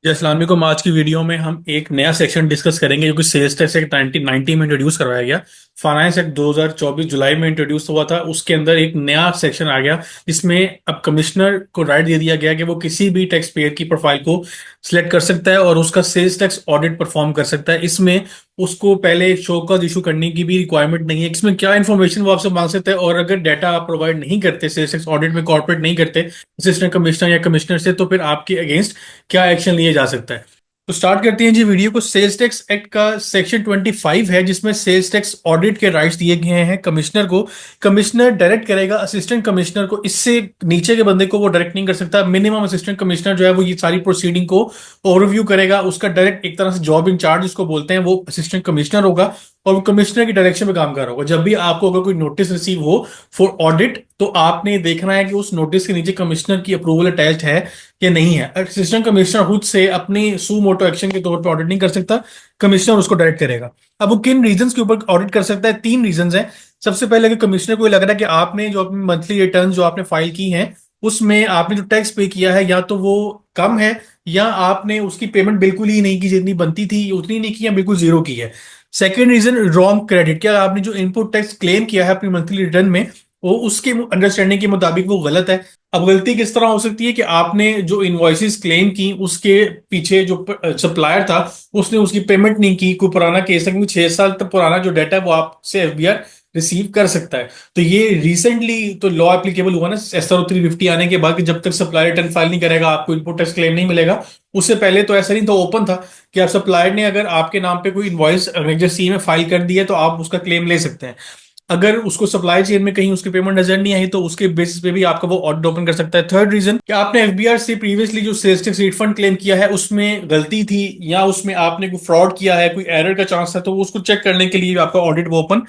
जय अस्सलाम वालेकुम। आज की वीडियो में हम एक नया सेक्शन डिस्कस करेंगे जो कि सेल्स टैक्स एक्ट 1990 में इंट्रोड्यूस करवाया गया। फाइनेंस एक्ट 2024 जुलाई में इंट्रोड्यूस हुआ था। उसके अंदर एक नया सेक्शन आ गया जिसमें अब कमिश्नर को राइट दे दिया गया कि वो किसी भी टैक्स पेयर की प्रोफाइल को सिलेक्ट कर सकता है और उसका सेल्स टैक्स ऑडिट परफॉर्म कर सकता है। इसमें उसको पहले शो कॉज इशू करने की भी रिक्वायरमेंट नहीं है। इसमें क्या इन्फॉर्मेशन वो आपसे मांग सकता है, और अगर डाटा आप प्रोवाइड नहीं करते, सेल्स टैक्स ऑडिट में कॉर्पोरेट नहीं करते असिस्टेंट कमिश्नर या कमिश्नर से, तो फिर आपके अगेंस्ट क्या एक्शन लिए जा सकता है। तो स्टार्ट करते हैं जी वीडियो को। सेल्स टैक्स एक्ट का सेक्शन 25 है जिसमें सेल्स टैक्स ऑडिट के राइट्स दिए गए हैं कमिश्नर को। कमिश्नर डायरेक्ट करेगा असिस्टेंट कमिश्नर को, इससे नीचे के बंदे को वो डायरेक्ट नहीं कर सकता। मिनिमम असिस्टेंट कमिश्नर जो है वो ये सारी प्रोसीडिंग को ओवरव्यू करेगा। उसका डायरेक्ट एक तरह से जॉब इंचार्ज जिसको बोलते हैं वो असिस्टेंट कमिश्नर होगा और वो कमिश्नर की डायरेक्शन में काम कर रहा होगा। जब भी आपको अगर कोई नोटिस रिसीव हो फॉर ऑडिट, तो आपने देखना है कि उस नोटिस के नीचे कमिश्नर की अप्रूवल अटैच्ड है या नहीं है। असिस्टेंट कमिश्नर खुद से अपनी सू मोटो एक्शन के तौर पर ऑडिट नहीं कर सकता, कमिश्नर उसको डायरेक्ट करेगा। अब वो किन रीजंस के ऊपर ऑडिट कर सकता है? तीन रीजंस हैं। सबसे पहले कि कमिश्नर को ये लग रहा है कि आपने जो अपनी मंथली रिटर्न जो आपने फाइल की हैं उसमें आपने जो टैक्स पे किया है या तो वो कम है, या आपने उसकी पेमेंट बिल्कुल ही नहीं की, जितनी बनती थी उतनी नहीं की, या बिल्कुल जीरो की है। Second reason, wrong credit. क्या आपने जो इनपुट टैक्स क्लेम किया है अपनी मंथली रिटर्न में वो उसके अंडरस्टैंडिंग के मुताबिक वो गलत है। अब गलती किस तरह हो सकती है कि आपने जो इनवॉइसेस क्लेम की उसके पीछे जो सप्लायर था उसने उसकी पेमेंट नहीं की। कोई पुराना केस है, 6 साल तक पुराना जो डाटा है वो आपसे एफबीआर रिसीव कर सकता है। तो ये रिसेंटली तो लॉ एप्लीकेबल हुआ ना SRO 350 आने के बाद, कि जब तक सप्लायर रिटर्न फाइल नहीं करेगा आपको इनपुट टैक्स क्लेम नहीं मिलेगा। उससे पहले तो ऐसा नहीं था, ओपन था कि आप सप्लायर ने अगर आपके नाम पे कोई इनवॉइस रेजिस्टर सी में फाइल कर दी है तो आप उसका क्लेम ले सकते हैं। अगर उसको सप्लाई चेन में कहीं उसकी पेमेंट नजर नहीं आई तो उसके बेसिस पे भी आपका वो ऑडिट ओपन कर सकता है। थर्ड रीजन, कि आपने एफबीआर से प्रीवियसली जो सेल्स टैक्स रिफंड क्लेम किया है उसमें गलती थी या उसमें आपने कोई फ्रॉड किया है, कोई एरर का चांस था, तो उसको चेक करने के लिए भी आपका ऑडिट वो ओपन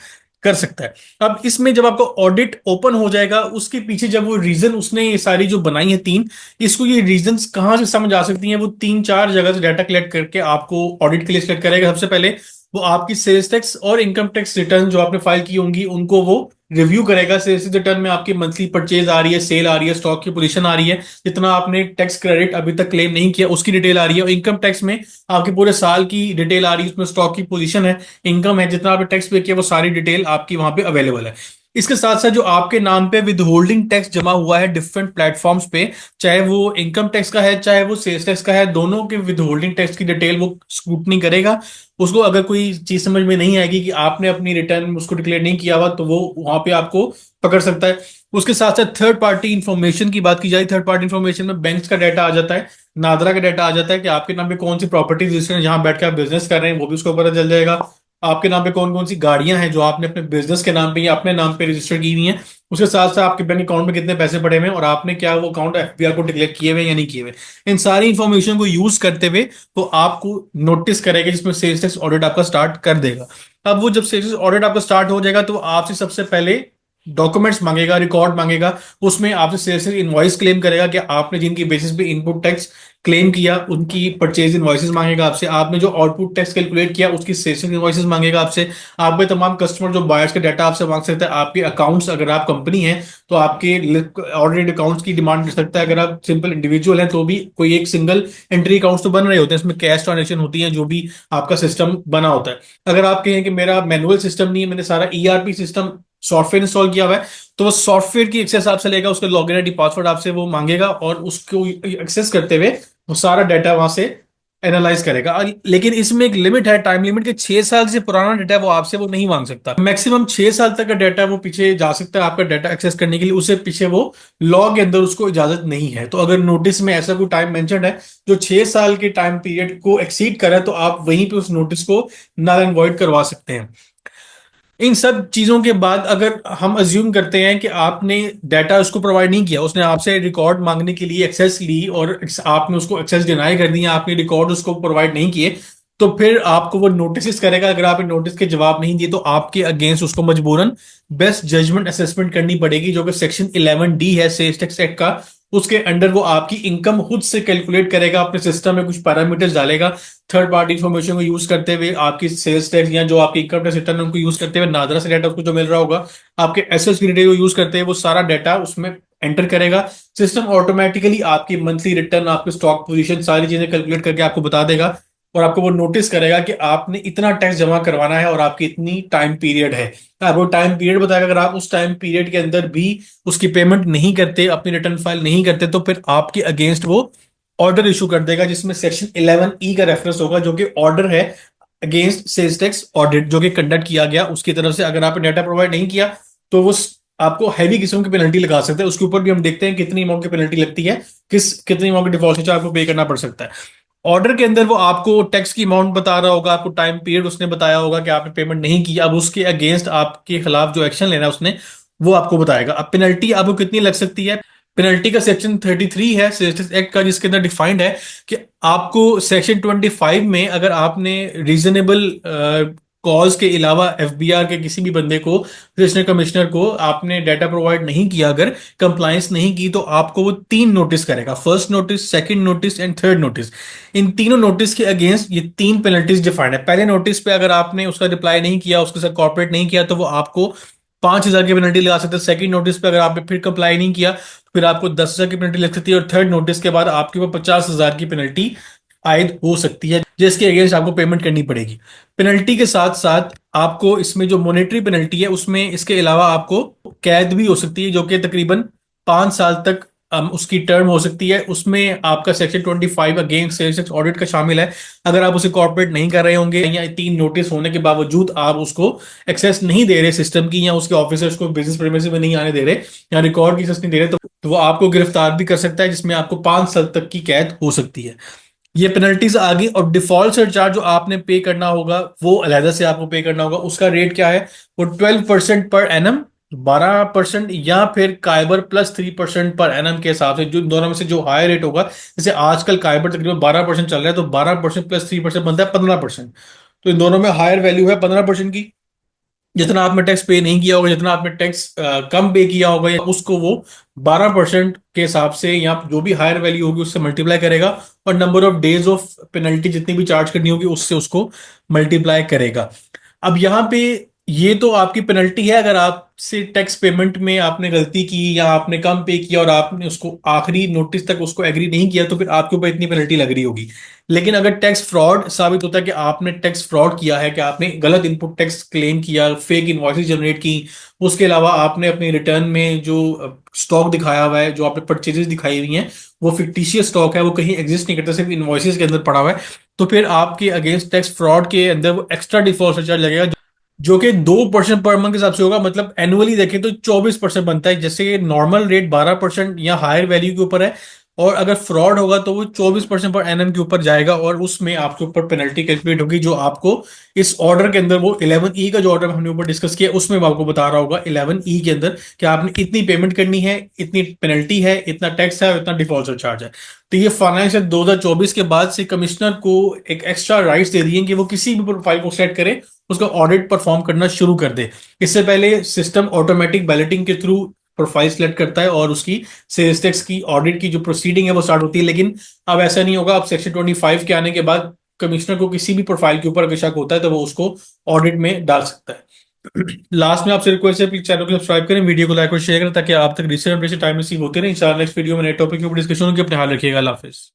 कर सकता है। अब इसमें जब आपका ऑडिट ओपन हो जाएगा उसके पीछे जब वो रीजन उसने ये सारी जो बनाई है तीन, इसको ये रीजंस कहाँ से समझ आ सकती हैं, वो तीन चार जगह से डाटा कलेक्ट करके आपको ऑडिट के लिए सिलेक्ट करेगा। सबसे पहले वो आपकी सेल्स टैक्स और इनकम टैक्स रिटर्न जो आपने फाइल की होंगी उनको वो रिव्यू करेगा। सेल्स रिटर्न में आपकी मंथली परचेज आ रही है, सेल आ रही है, स्टॉक की पोजीशन आ रही है, जितना आपने टैक्स क्रेडिट अभी तक क्लेम नहीं किया उसकी डिटेल आ रही है। और इनकम टैक्स में आपके पूरे साल की डिटेल आ रही है, उसमें स्टॉक की पोजीशन है, इनकम है, जितना आपने टैक्स पे किया वो सारी डिटेल आपकी वहां पे अवेलेबल है। इसके साथ साथ जो आपके नाम पे विद होल्डिंग टैक्स जमा हुआ है डिफरेंट प्लेटफॉर्म्स पे, चाहे वो इनकम टैक्स का है चाहे वो सेल्स टैक्स का है, दोनों के विद होल्डिंग टैक्स की डिटेल वो स्क्रूटनी करेगा। उसको अगर कोई चीज समझ में नहीं आएगी कि आपने अपनी रिटर्न उसको डिक्लेयर नहीं किया हुआ, तो वो वहां पे आपको पकड़ सकता है। उसके साथ साथ थर्ड पार्टी इंफॉर्मेशन की बात की जाए, थर्ड पार्टी इंफॉर्मेशन में बैंक्स का डाटा आ जाता है, नादरा का डाटा आ जाता है कि आपके नाम पे कौन सी प्रॉपर्टी रजिस्टर है, जहां बैठ के आप बिजनेस कर रहे हैं वो भी उसको पता चल जाएगा। आपके नाम पे कौन कौन सी गाड़ियां हैं जो आपने अपने बिजनेस के नाम पे या अपने नाम पे रजिस्टर की हुई हैं। उसके साथ साथ आपके बैंक अकाउंट में कितने पैसे पड़े हुए हैं और आपने क्या वो अकाउंट एफबीआर को डिक्लेयर किए हुए या नहीं किए हुए। इन सारी इंफॉर्मेशन को यूज करते हुए वो आपको नोटिस करेगा जिसमें सेल्स टैक्स ऑडिट आपका स्टार्ट कर देगा। अब वो जब सेल्स ऑडिट आपका स्टार्ट हो जाएगा तो आपसे सबसे पहले डॉक्यूमेंट्स मांगेगा, रिकॉर्ड मांगेगा। उसमें आपसे सेल्स इनवॉइस क्लेम करेगा कि आपने जिनकी बेसिस पे इनपुट टैक्स क्लेम किया उनकी परचेज इनवॉइसेस मांगेगा आपसे। आपने जो आउटपुट टैक्स कैलकुलेट किया उसकी सेल्स इनवॉइसेस मांगेगा आपसे। आपके तमाम कस्टमर जो बायर्स का डाटा आपसे मांग सकता है। आपके अकाउंट्स, अगर आप कंपनी है तो आपके ऑडिटेड अकाउंट्स की डिमांड कर सकता है। अगर आप सिंपल इंडिविजुअल हैं तो भी कोई एक सिंगल एंट्री अकाउंट्स तो बन रहे होते हैं, इसमें कैश ट्रांजेक्शन होती है जो भी आपका सिस्टम बना होता है। अगर आप कहें कि मेरा मैनुअल सिस्टम नहीं है, मैंने सारा ईआरपी सिस्टम सॉफ्टवेयर इंस्टॉल किया हुआ है, तो वो सॉफ्टवेयर की एक्सेस आपसे लेगा, उसका लॉगिन आईडी पासवर्ड आपसे वो मांगेगा और उसको एक्सेस करते हुए वो सारा डाटा वहां से एनालाइज करेगा। लेकिन इसमें एक लिमिट है, टाइम लिमिट के 6 साल से पुराना डाटा वो आपसे वो नहीं मांग सकता। मैक्सिमम 6 साल तक का डाटा वो पीछे जा सकता है आपका डाटा एक्सेस करने के लिए, उससे पीछे वो लॉ के अंदर उसको इजाजत नहीं है। तो अगर नोटिस में ऐसा कोई टाइम मेंशन्ड है जो 6 साल के टाइम पीरियड को एक्सीड करे तो आप वहीं पे उस नोटिस को नल एंड वॉइड करवा सकते हैं। इन सब चीजों के बाद अगर हम अज्यूम करते हैं कि आपने डाटा उसको प्रोवाइड नहीं किया, उसने आपसे रिकॉर्ड मांगने के लिए एक्सेस ली और आपने उसको एक्सेस डिनाई कर दिया, आपने रिकॉर्ड उसको प्रोवाइड नहीं किए, तो फिर आपको वो नोटिस करेगा। अगर आप नोटिस के जवाब नहीं दिए तो आपके अगेंस्ट उसको मजबूरन बेस्ट जजमेंट असेसमेंट करनी पड़ेगी, जो कि सेक्शन 11D है सेल्स टैक्स एक्ट का। उसके अंडर वो आपकी इनकम खुद से कैलकुलेट करेगा, अपने सिस्टम में कुछ पैरामीटर्स डालेगा, थर्ड पार्टी इंफॉर्मेशन को यूज करते हुए आपकी सेल्स टैक्स या जो आपकी इनकम टैक्स रिटर्न उनको यूज करते हुए नादरा से डाटा उसको जो मिल रहा होगा, आपके एसेट्स की डिटेल को यूज करते हुए वो सारा डाटा उसमें एंटर करेगा। सिस्टम ऑटोमेटिकली आपकी मंथली रिटर्न, आपकी स्टॉक पोजीशन, सारी चीजें कैलकुलेट करके आपको बता देगा और आपको वो नोटिस करेगा कि आपने इतना टैक्स जमा करवाना है और आपकी इतनी टाइम पीरियड है। आपको टाइम पीरियड बताएगा, अगर आप उस टाइम पीरियड के अंदर भी उसकी पेमेंट नहीं करते, अपनी रिटर्न फाइल नहीं करते, तो फिर आपके अगेंस्ट वो ऑर्डर इशू कर देगा, जिसमें सेक्शन 11E का रेफरेंस होगा, जो कि ऑर्डर है अगेंस्ट सेल्स टैक्स ऑडिट जो कि कंडक्ट किया गया उसकी तरफ से। अगर आपने डाटा प्रोवाइड नहीं किया तो वो आपको हैवी किस्म की पेनल्टी लगा सकते हैं। उसके ऊपर भी हम देखते हैं कितनी अमाउंट की पेनल्टी लगती है, कितनी अमाउंट की डिफॉल्ट चार्ज आपको पे करना पड़ सकता है। ऑर्डर के अंदर वो आपको टैक्स की अमाउंट बता रहा होगा, आपको टाइम पीरियड उसने बताया होगा कि आपने पेमेंट नहीं की, अब उसके अगेंस्ट आपके खिलाफ जो एक्शन लेना है उसने, वो आपको बताएगा। अब पेनल्टी आपको कितनी लग सकती है? पेनल्टी का सेक्शन 33 है सेल्स एक्ट का, जिसके अंदर डिफाइंड है कि आपको सेक्शन 25 में अगर आपने रीजनेबल कॉज के अलावा एफबीआर के किसी भी बंदे को, रजिस्ट्रेशन कमिश्नर को, आपने डाटा प्रोवाइड नहीं किया, अगर कंप्लायंस नहीं की, तो आपको वो 3 नोटिस करेगा। First notice, second notice and third notice. इन तीनों नोटिस के अगेंस्ट ये 3 पेनल्टीज डिफाइंड है। पहले नोटिस पे अगर आपने उसका रिप्लाई नहीं किया, उसके साथ कॉर्पोरेट नहीं किया, तो वो आपको 5,000 की पेनल्टी लगा सकते हैं। सेकंड नोटिस पे अगर आपने फिर कंप्लाई नहीं किया, फिर आपको 10,000 की पेनल्टी लग सकती है। और थर्ड नोटिस के बाद आपके ऊपर 50,000 की पेनल्टी आयद हो सकती है, जिसके अगेंस्ट आपको पेमेंट करनी पड़ेगी। पेनल्टी के साथ साथ आपको इसमें जो मॉनेटरी पेनल्टी है उसमें इसके अलावा आपको कैद भी हो सकती है, जो कि तकरीबन 5 साल तक उसकी टर्म हो सकती है। उसमें आपका section 25 against sales tax audit का शामिल है। अगर आप उसे कॉर्पोरेट नहीं कर रहे होंगे या 3 नोटिस होने के बावजूद आप उसको एक्सेस नहीं दे रहे सिस्टम की, या उसके ऑफिसर्स को बिजनेस प्रेमिसेस में नहीं आने दे रहे, या रिकॉर्ड की एक्सेस नहीं दे रहे, तो वो आपको गिरफ्तार भी कर सकता है, जिसमें आपको 5 साल तक की कैद हो सकती है। ये पेनल्टीज आ गई। और डिफॉल्ट सरचार्ज जो आपने पे करना होगा वो अलहदा से आपको पे करना होगा। उसका रेट क्या है? वो 12% पर एनम, 12% या फिर काइबर प्लस 3% पर एनम के हिसाब से, जो दोनों में से जो हायर रेट होगा। जैसे आजकल काइबर तकरीबन 12% चल रहा है, तो 12% प्लस 3% बनता है 15%। तो इन दोनों में हायर वैल्यू है 15% की। जितना आपने टैक्स पे नहीं किया होगा, जितना आपने टैक्स कम पे किया होगा, या उसको वो 12% के हिसाब से, या जो भी हायर वैल्यू होगी उससे मल्टीप्लाई करेगा, और number of days of penalty जितनी भी चार्ज करनी होगी उससे उसको मल्टीप्लाई करेगा। अब यहाँ पे ये तो आपकी पेनल्टी है अगर आपसे टैक्स पेमेंट में आपने गलती की, या आपने कम पे किया और आपने उसको आखिरी नोटिस तक उसको एग्री नहीं किया, तो फिर आपके ऊपर इतनी पेनल्टी लग रही होगी। लेकिन अगर टैक्स फ्रॉड साबित होता है कि आपने टैक्स फ्रॉड किया है, कि आपने गलत इनपुट टैक्स क्लेम किया, फेक इनवॉइसेस जनरेट की, उसके अलावा आपने अपनी रिटर्न में जो स्टॉक दिखाया हुआ है, जो आपने परचेजेस दिखाई हुई हैं, वो फिक्टिशियस स्टॉक है, वो कहीं एग्जिस्ट नहीं करता, सिर्फ इनवॉइसेस के अंदर पड़ा हुआ है, तो फिर आपके अगेंस्ट टैक्स फ्रॉड के अंदर वो एक्स्ट्रा डिफॉल्ट सरचार्ज लगेगा, जो कि 2% पर मंथ के हिसाब से होगा। मतलब एनुअली देखें तो 24% बनता है। जैसे नॉर्मल रेट 12% या हायर वैल्यू के ऊपर है, और अगर फ्रॉड होगा तो वो 24% पर एनएम के ऊपर जाएगा, और उसमें आपके ऊपर पेनल्टी कैलकुलेट होगी, जो आपको इस ऑर्डर के अंदर, वो 11E का जो ऑर्डर हमने ऊपर डिस्कस किया उसमें वो आपको बता रहा होगा 11E के अंदर कि आपने इतनी पेमेंट करनी है, इतनी पेनल्टी है, इतना टैक्स है, इतना डिफॉल्ट चार्ज है। तो ये फाइनेंस एक्ट 2024 के बाद से कमिश्नर को एक एक्स्ट्रा राइट्स दे दिए कि वो किसी भी प्रोफाइल को सेट करे, उसका ऑडिट परफॉर्म करना शुरू कर दे। इससे पहले सिस्टम ऑटोमेटिक बैलेटिंग के थ्रू प्रोफाइल सिलेक्ट करता है और उसकी सेल्स टैक्स की ऑडिट की जो प्रोसीडिंग है वो स्टार्ट होती है। लेकिन अब ऐसा नहीं होगा। अब सेक्शन 25 के आने के बाद कमिश्नर को किसी भी प्रोफाइल के ऊपर अगर शक होता है तो वो उसको ऑडिट में डाल सकता है। लास्ट में आपसे रिक्वेस्ट है, प्लीज चैनल को सब्सक्राइब करें, वीडियो को लाइक और शेयर करें, ताकि आप तक रिसेंट अपडेट टाइम रिसीव होते रहे। इंशाल्लाह नेक्स्ट वीडियो में नए टॉपिक के ऊपर डिस्कशन होगी। अपने हाल रखिएगा। अल्लाह हाफिज।